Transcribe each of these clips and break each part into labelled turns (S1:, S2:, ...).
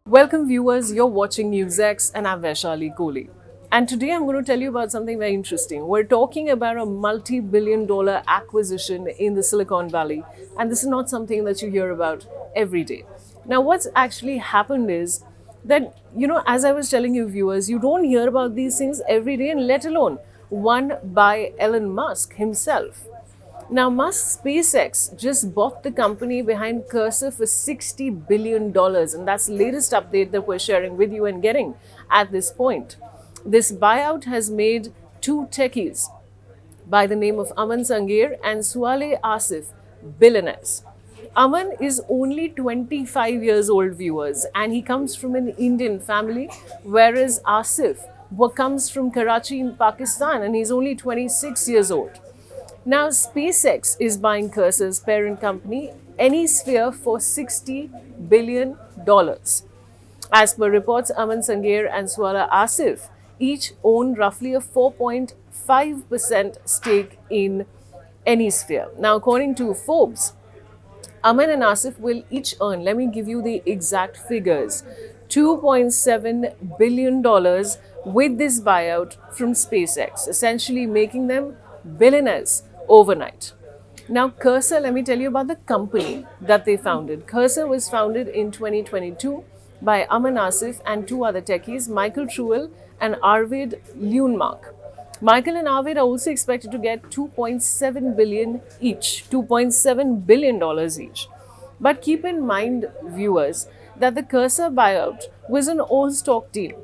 S1: Welcome viewers, you're watching NewsX and I'm Vaishali Kohli. And today I'm going to tell you about something very interesting. We're talking about a multi-billion dollar acquisition in the Silicon Valley, and this is not something that you hear about every day. Now what's actually happened is that, as I was telling you viewers, you don't hear about these things every day, and let alone one by Elon Musk himself. Now, Musk's SpaceX just bought the company behind Cursor for $60 billion, and that's the latest update that we're sharing with you and getting at this point. This buyout has made two techies by the name of Aman Sanghera and Suale Asif billionaires. Aman is only 25 years old, viewers, and he comes from an Indian family, whereas Asif comes from Karachi in Pakistan and he's only 26 years old. Now, SpaceX is buying Cursor's parent company, Anysphere, for $60 billion. As per reports, Aman Sanghera and Suale Asif each own roughly a 4.5% stake in Anysphere. Now, according to Forbes, Aman and Asif will each earn, let me give you the exact figures, $2.7 billion with this buyout from SpaceX, essentially making them billionaires overnight. Now, Cursor, let me tell you about the company that they founded. Cursor was founded in 2022 by Aman Asif and two other techies, Michael Truell and Arvid Leuenmark. Michael and Arvid are also expected to get $2.7 billion each. But keep in mind, viewers, that the Cursor buyout was an all-stock deal.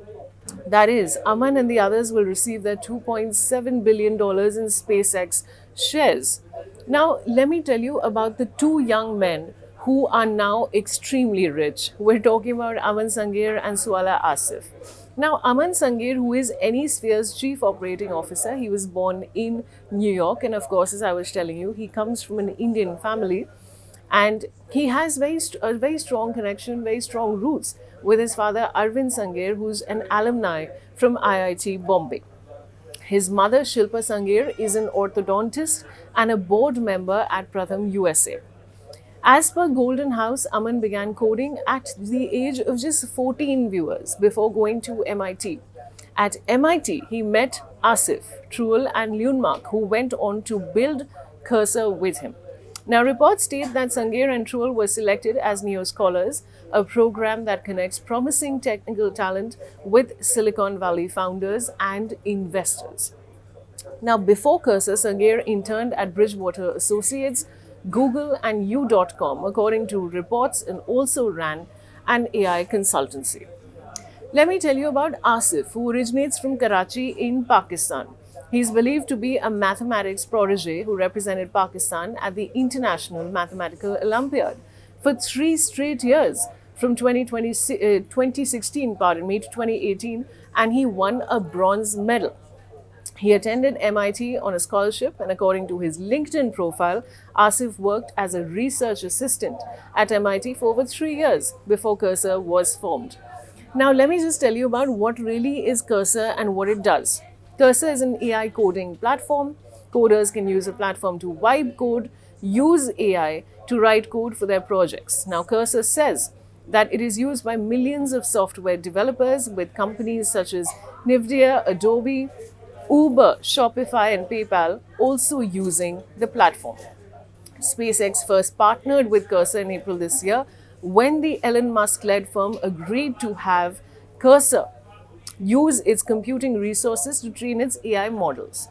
S1: That is, Aman and the others will receive their $2.7 billion in SpaceX shares. Now, let me tell you about the two young men who are now extremely rich. We're talking about Aman Sanghera and Suale Asif. Now, Aman Sanghera, who is Anysphere's chief operating officer, he was born in New York, and of course, as I was telling you, he comes from an Indian family. And he has a very strong connection, very strong roots with his father, Arvind Sanghera, who's an alumni from IIT Bombay. His mother, Shilpa Sanghera, is an orthodontist and a board member at Pratham USA. As per Golden House, Aman began coding at the age of just 14, viewers, before going to MIT. At MIT, he met Asif, Truell and Leuenmark, who went on to build Cursor with him. Now, reports state that Sanghera and Truell were selected as Neo Scholars, a program that connects promising technical talent with Silicon Valley founders and investors. Now, before Cursor, Sanghera interned at Bridgewater Associates, Google and U.com, according to reports, and also ran an AI consultancy. Let me tell you about Asif, who originates from Karachi in Pakistan. He is believed to be a mathematics protege who represented Pakistan at the International Mathematical Olympiad for 3 straight years, from 2016 to 2018, and he won a bronze medal. He attended MIT on a scholarship, and according to his LinkedIn profile, Asif worked as a research assistant at MIT for over 3 years before Cursor was formed. Now, let me just tell you about what really is Cursor and what it does. Cursor is an AI coding platform. Coders can use the platform to vibe code, use AI to write code for their projects. Now, Cursor says that it is used by millions of software developers, with companies such as NVIDIA, Adobe, Uber, Shopify, and PayPal also using the platform. SpaceX first partnered with Cursor in April this year when the Elon Musk-led firm agreed to have Cursor use its computing resources to train its AI models.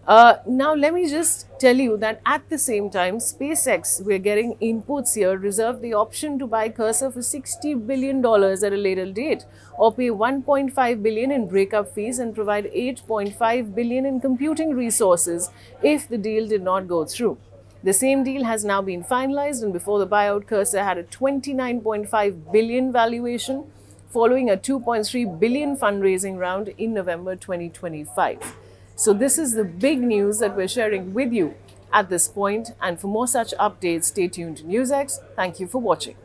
S1: Now, let me just tell you that at the same time, SpaceX, we're getting inputs here, reserved the option to buy Cursor for $60 billion at a later date, or pay $1.5 billion in breakup fees and provide $8.5 billion in computing resources if the deal did not go through. The same deal has now been finalized, and before the buyout, Cursor had a $29.5 billion valuation, following a $2.3 billion fundraising round in November 2025. So this is the big news that we're sharing with you at this point. And for more such updates, stay tuned to NewsX. Thank you for watching.